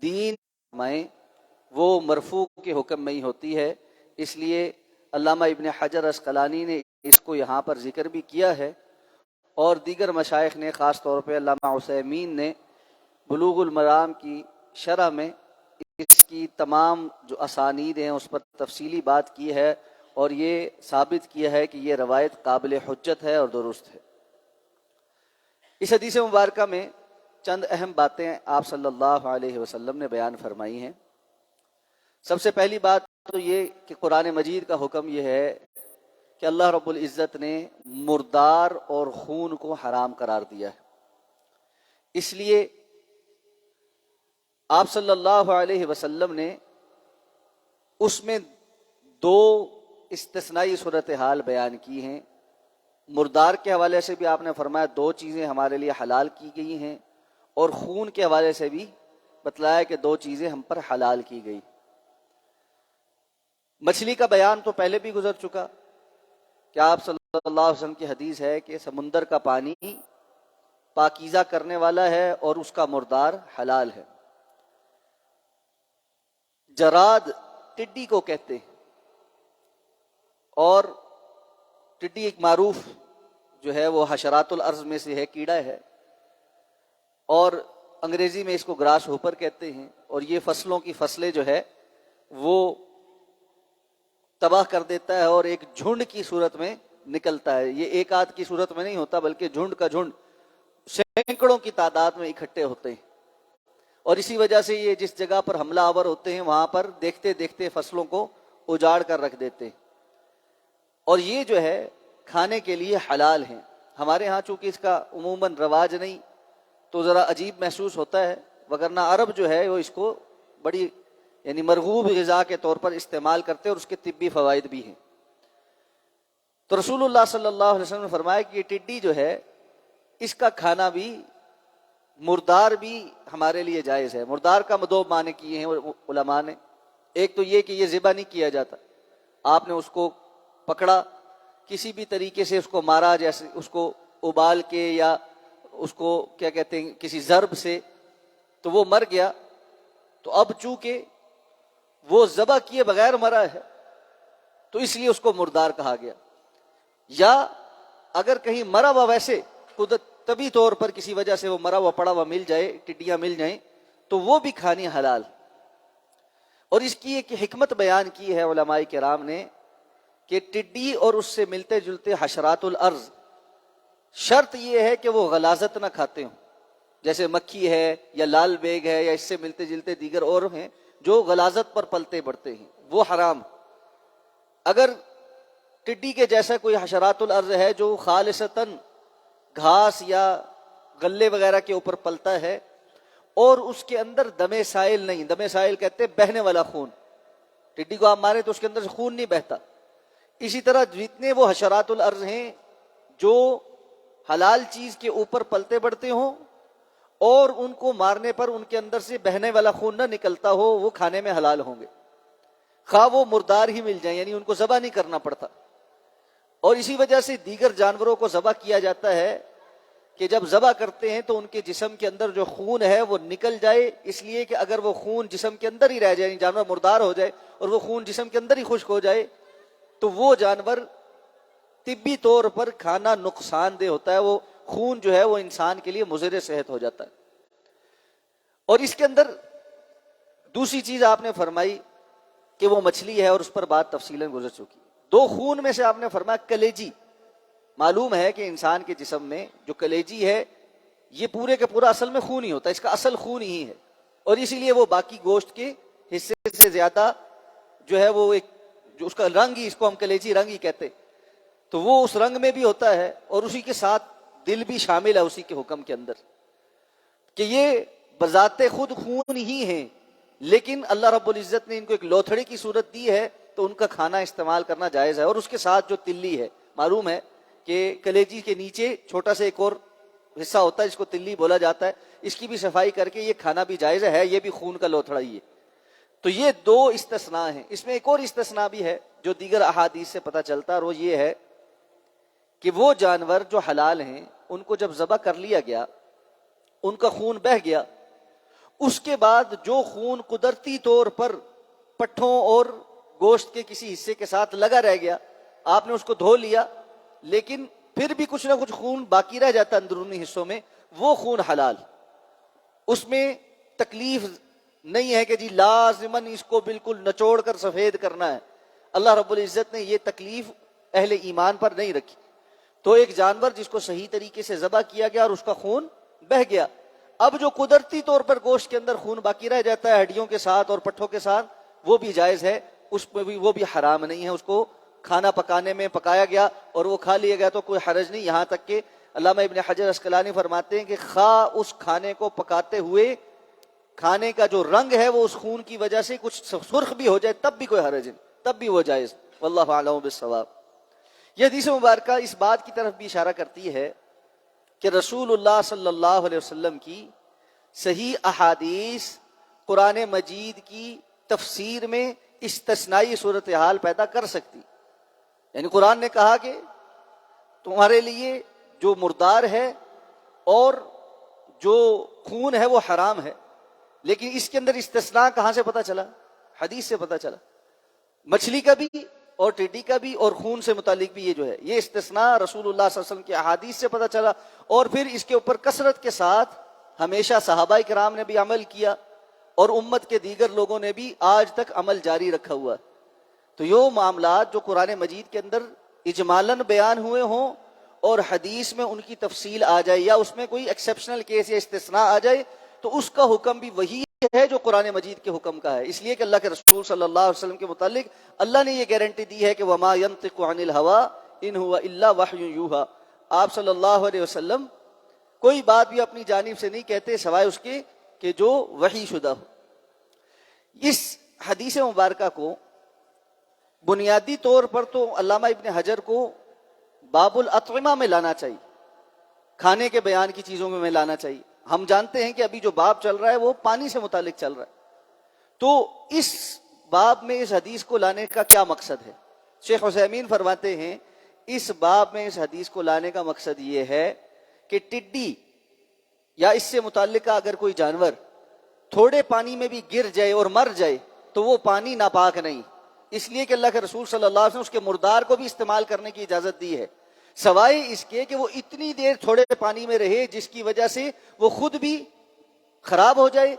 دین میں وہ مرفوع کے حکم میں ہی ہوتی ہے. اس لیے علامہ ابن حجر عسقلانی نے اس کو یہاں پر ذکر بھی کیا ہے، اور دیگر مشائخ نے، خاص طور پہ علامہ عثیمین نے بلوغ المرام کی شرح میں اس کی تمام جو اسانید ہیں اس پر تفصیلی بات کی ہے، اور یہ ثابت کیا ہے کہ یہ روایت قابل حجت ہے اور درست ہے. اس حدیث مبارکہ میں چند اہم باتیں آپ صلی اللہ علیہ وسلم نے بیان فرمائی ہیں. سب سے پہلی بات تو یہ کہ قرآن مجید کا حکم یہ ہے کہ اللہ رب العزت نے مردار اور خون کو حرام قرار دیا ہے. اس لیے آپ صلی اللہ علیہ وسلم نے اس میں دو استثنائی صورتحال بیان کی ہیں. مردار کے حوالے سے بھی آپ نے فرمایا دو چیزیں ہمارے لیے حلال کی گئی ہیں، اور خون کے حوالے سے بھی بتلایا کہ دو چیزیں ہم پر حلال کی گئی. مچھلی کا بیان تو پہلے بھی گزر چکا کہ آپ صلی اللہ علیہ وسلم کی حدیث ہے کہ سمندر کا پانی پاکیزہ کرنے والا ہے اور اس کا مردار حلال ہے. جراد ٹڈی کو کہتے ہیں، اور ٹڈی ایک معروف جو ہے وہ حشرات الارض میں سے ہے، کیڑا ہے، اور انگریزی میں اس کو گراس ہوپر کہتے ہیں. اور یہ فصلوں کی فصلیں جو ہے وہ تباہ کر دیتا ہے، اور ایک جھنڈ کی صورت میں نکلتا ہے. یہ ایک آدھ کی صورت میں نہیں ہوتا، بلکہ جھنڈ کا جھنڈ سینکڑوں کی تعداد میں اکٹھے ہوتے ہیں. اور اسی وجہ سے یہ جس جگہ پر حملہ آور ہوتے ہیں وہاں پر دیکھتے دیکھتے فصلوں کو اجاڑ کر رکھ دیتے ہیں. اور یہ جو ہے کھانے کے لیے حلال ہیں. ہمارے ہاں چونکہ اس کا عموماً رواج نہیں تو ذرا عجیب محسوس ہوتا ہے، وگرنہ عرب جو ہے وہ اس کو بڑی یعنی مرغوب غذا کے طور پر استعمال کرتے ہیں، اور اس کے طبی فوائد بھی ہیں. تو رسول اللہ صلی اللہ علیہ وسلم نے فرمایا کہ یہ ٹڈی جو ہے اس کا کھانا بھی مردار بھی ہمارے لیے جائز ہے. مردار کا دو معنی کیے ہیں علماء نے. ایک تو یہ کہ یہ ذبح نہیں کیا جاتا، آپ نے اس کو پکڑا کسی بھی طریقے سے، اس کو مارا، جیسے اس کو ابال کے یا اس کو کیا کہتے ہیں کسی ضرب سے، تو وہ مر گیا. تو اب چونکہ وہ ذبح کیے بغیر مرا ہے تو اس لیے اس کو مردار کہا گیا. یا اگر کہیں مرا ہوا ویسے طبی طور پر کسی وجہ سے وہ مرا ہوا پڑا ہوا مل جائے، ٹڈیاں مل جائیں، تو وہ بھی کھانی حلال. اور اس کی ایک حکمت بیان کی ہے علماء کرام نے کہ ٹڈی اور اس سے ملتے جلتے حشرات الارض شرط یہ ہے کہ وہ غلاظت نہ کھاتے ہوں، جیسے مکھی ہے یا لال بیگ ہے یا اس سے ملتے جلتے دیگر اور ہیں جو غلاظت پر پلتے بڑھتے ہیں، وہ حرام. اگر ٹڈی کے جیسا کوئی حشرات الارض ہے جو خالصتاً گھاس یا غلے وغیرہ کے اوپر پلتا ہے اور اس کے اندر دم سائل نہیں، دم سائل کہتے ہیں بہنے والا خون، ٹڈی کو آپ مارے تو اس کے اندر سے خون نہیں بہتا. اسی طرح جتنے وہ حشرات الارض ہیں جو حلال چیز کے اوپر پلتے بڑھتے ہوں اور ان کو مارنے پر ان کے اندر سے بہنے والا خون نہ نکلتا ہو، وہ کھانے میں حلال ہوں گے، خواہ وہ مردار ہی مل جائیں، یعنی ان کو ذبح نہیں کرنا پڑتا. اور اسی وجہ سے دیگر جانوروں کو ذبح کیا جاتا ہے کہ جب ذبح کرتے ہیں تو ان کے جسم کے اندر جو خون ہے وہ نکل جائے، اس لیے کہ اگر وہ خون جسم کے اندر ہی رہ جائے، یعنی جانور مردار ہو جائے اور وہ خون جسم کے اندر ہی خشک ہو جائے تو وہ جانور طبی طور پر کھانا نقصان دہ ہوتا ہے، وہ خون جو ہے وہ انسان کے لیے مضر صحت ہو جاتا ہے. اور اس کے اندر دوسری چیز آپ نے فرمائی کہ وہ مچھلی ہے، اور اس پر بات تفصیلاً گزر چکی. دو خون میں سے آپ نے فرمایا کلیجی. معلوم ہے کہ انسان کے جسم میں جو کلیجی ہے یہ پورے کا پورا اصل میں خون ہی ہوتا ہے، اس کا اصل خون ہی ہے، اور اسی لیے وہ باقی گوشت کے حصے سے زیادہ جو ہے وہ ایک جو اس کا رنگ ہی، اس کو ہم کلیجی رنگ ہی کہتے، تو وہ اس رنگ میں بھی ہوتا ہے، اور اسی کے ساتھ دل بھی شامل ہے اسی کے حکم کے اندر، کہ یہ بذات خود خون ہی ہیں، لیکن اللہ رب العزت نے ان کو ایک لوتھڑے کی صورت دی ہے تو ان کا کھانا استعمال کرنا جائز ہے. اور اس کے ساتھ جو تلی ہے، معلوم ہے کہ کلیجی کے نیچے چھوٹا سا ایک اور حصہ ہوتا ہے جس کو تلی بولا جاتا ہے، اس کی بھی صفائی کر کے یہ کھانا بھی جائز ہے، یہ بھی خون کا لوتھڑا ہی ہے. تو یہ دو استثناء ہیں. اس میں ایک اور استثناء بھی ہے جو دیگر احادیث سے پتہ چلتا ہے، اور وہ یہ ہے کہ وہ جانور جو حلال ہیں ان کو جب ذبح کر لیا گیا، ان کا خون بہہ گیا، اس کے بعد جو خون قدرتی طور پر پٹھوں اور گوشت کے کسی حصے کے ساتھ لگا رہ گیا، آپ نے اس کو دھو لیا، لیکن پھر بھی کچھ نہ کچھ خون باقی رہ جاتا اندرونی حصوں میں، وہ خون حلال، اس میں تکلیف نہیں ہے کہ جی لازماً اس کو بالکل نچوڑ کر سفید کرنا ہے۔ اللہ رب العزت نے یہ تکلیف اہل ایمان پر نہیں رکھی۔ تو ایک جانور جس کو صحیح طریقے سے ذبح کیا گیا اور اس کا خون بہہ گیا، اب جو قدرتی طور پر گوشت کے اندر خون باقی رہ جاتا ہے ہڈیوں کے ساتھ اور پٹھوں کے ساتھ، وہ بھی جائز ہے، اس پہ بھی وہ بھی حرام نہیں ہے، اس کو کھانا پکانے میں پکایا گیا اور وہ کھا لیا گیا تو کوئی حرج نہیں، یہاں تک کہ علامہ ابن حجر عسقلانی فرماتے ہیں کہ خواہ اس کھانے کو پکاتے ہوئے کھانے کا جو رنگ ہے وہ اس خون کی وجہ سے کچھ سرخ بھی ہو جائے تب بھی کوئی حرج نہیں، تب بھی وہ جائز، واللہ اعلم بالصواب۔ یہ حدیث مبارکہ اس بات کی طرف بھی اشارہ کرتی ہے کہ رسول اللہ صلی اللہ علیہ وسلم کی صحیح احادیث قرآن مجید کی تفسیر میں استثنائی صورتحال پیدا کر سکتی، یعنی قرآن نے کہا کہ تمہارے لیے جو مردار ہے اور جو خون ہے وہ حرام ہے، لیکن اس کے اندر استثناء کہاں سے پتہ چلا؟ حدیث سے پتہ چلا، مچھلی کا بھی اور ٹڈی کا بھی اور خون سے متعلق بھی یہ جو ہے یہ استثناء رسول اللہ صلی اللہ علیہ وسلم کی احادیث سے پتہ چلا، اور پھر اس کے اوپر کثرت کے ساتھ ہمیشہ صحابہ کرام نے بھی عمل کیا اور امت کے دیگر لوگوں نے بھی آج تک عمل جاری رکھا ہوا۔ تو یہ معاملات جو قرآن مجید کے اندر اجمالاً بیان ہوئے ہوں اور حدیث میں ان کی تفصیل آ جائے یا اس میں کوئی ایکسیپشنل کیس یا استثناء آ جائے تو اس کا حکم بھی وہی ہے جو قرآن مجید کے حکم کا ہے، اس لیے کہ اللہ کے رسول صلی اللہ علیہ وسلم کے متعلق اللہ نے یہ گارنٹی دی ہے کہ وما ينطق عن الهوى ان هو الا وحی یوحى، آپ صلی اللہ علیہ وسلم کوئی بات بھی اپنی جانب سے نہیں کہتے سوائے اس کے کہ جو وحی شدہ ہو۔ اس حدیث مبارکہ کو بنیادی طور پر تو علامہ ابن حجر کو باب الاطعمہ میں لانا چاہیے، کھانے کے بیان کی چیزوں میں لانا چاہیے۔ ہم جانتے ہیں کہ ابھی جو باب چل رہا ہے وہ پانی سے متعلق چل رہا ہے، تو اس باب میں اس حدیث کو لانے کا کیا مقصد ہے؟ شیخ عثیمین فرماتے ہیں اس باب میں اس حدیث کو لانے کا مقصد یہ ہے کہ ٹڈی یا اس سے متعلقہ اگر کوئی جانور تھوڑے پانی میں بھی گر جائے اور مر جائے تو وہ پانی ناپاک نہیں، اس لیے کہ اللہ کے رسول صلی اللہ علیہ وسلم اس کے مردار کو بھی استعمال کرنے کی اجازت دی ہے، سوائے اس کے کہ وہ اتنی دیر تھوڑے پانی میں رہے جس کی وجہ سے وہ خود بھی خراب ہو جائے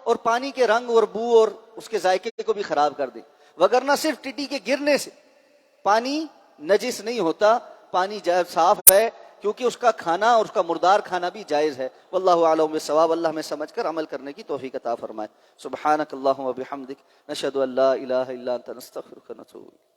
اور پانی کے رنگ اور بو اور اس کے ذائقے کو بھی خراب کر دے، وگرنہ صرف ٹڈی کے گرنے سے پانی نجس نہیں ہوتا، پانی صاف ہے کیونکہ اس کا کھانا اور اس کا مردار کھانا بھی جائز ہے۔ واللہ اعلم بالصواب، اللہ ہمیں سمجھ کر عمل کرنے کی توفیق عطا فرمائے۔ سبحانک اللہم و بحمدک، نشہد ان لا الہ الا انت، نستغفرک و نتوب الیک۔